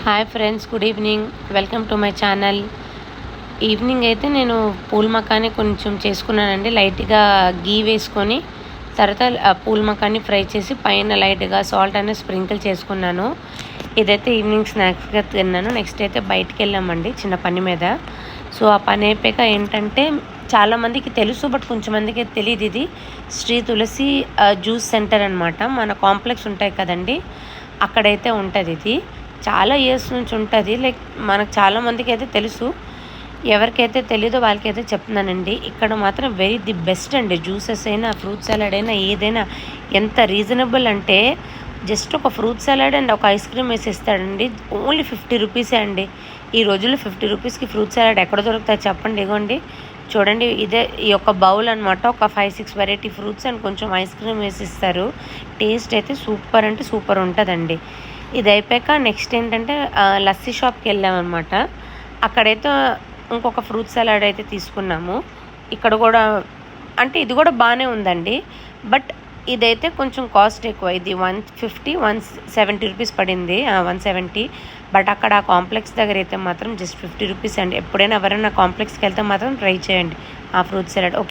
Hi friends, good evening. Welcome to my channel. Evening అయితే నేను pool makhani కొంచెం చేసుకున్నానండి. లైట్గా గీ వేసుకొని తర్వాత పూల్ మకాని ఫ్రై చేసి పైన లైట్గా సాల్ట్ అనేది స్ప్రింకిల్ చేసుకున్నాను. ఇదైతే ఈవినింగ్ స్నాక్స్గా తిన్నాను. నెక్స్ట్ అయితే బయటికి వెళ్ళామండి చిన్న పని మీద. సో ఆ పని అయిపోయాక ఏంటంటే చాలామందికి తెలుసు, బట్ కొంచెం మందికి తెలియదు. ఇది శ్రీ తులసి జ్యూస్ సెంటర్ అనమాట. మన కాంప్లెక్స్ ఉంటాయి కదండి, అక్కడైతే ఉంటుంది. ఇది చాలా ఇయర్స్ నుంచి ఉంటుంది. లైక్ మనకు చాలామందికి అయితే తెలుసు, ఎవరికైతే తెలీదో వాళ్ళకైతే చెప్తున్నానండి. ఇక్కడ మాత్రం ది బెస్ట్ అండి. జ్యూసెస్ అయినా, ఫ్రూట్ సలాడ్ అయినా, ఏదైనా ఎంత రీజనబుల్ అంటే జస్ట్ ఒక ఫ్రూట్ సలాడ్ అండ్ ఒక ఐస్ క్రీమ్ వేసి ఇస్తాడండి. ఓన్లీ 50 రూపీసే అండి. ఈ రోజుల్లో 50 రూపీస్కి ఫ్రూట్ సలాడ్ ఎక్కడ దొరుకుతాయి చెప్పండి. ఇగోండి చూడండి, ఇదే ఈ యొక్క బౌల్ అనమాట. ఒక 5-6 వెరైటీ ఫ్రూట్స్ అండ్ కొంచెం ఐస్ క్రీమ్ వేసి ఇస్తారు. టేస్ట్ అయితే సూపర్ అంటే సూపర్ ఉంటుందండి. ఇది అయిపోయాక నెక్స్ట్ ఏంటంటే లస్సీ షాప్కి వెళ్ళామన్నమాట. అక్కడైతే ఇంకొక ఫ్రూట్ సలాడ్ అయితే తీసుకున్నాము. ఇక్కడ కూడా అంటే ఇది కూడా బాగానే ఉందండి, బట్ ఇదైతే కొంచెం కాస్ట్ ఎక్కువ. ఇది 170 రూపీస్ పడింది, 170. బట్ అక్కడ కాంప్లెక్స్ దగ్గర అయితే మాత్రం జస్ట్ 50 రూపీస్ అండి. ఎప్పుడైనా ఎవరైనా కాంప్లెక్స్కి వెళ్తే మాత్రం ట్రై చేయండి ఆ ఫ్రూట్ సలాడ్.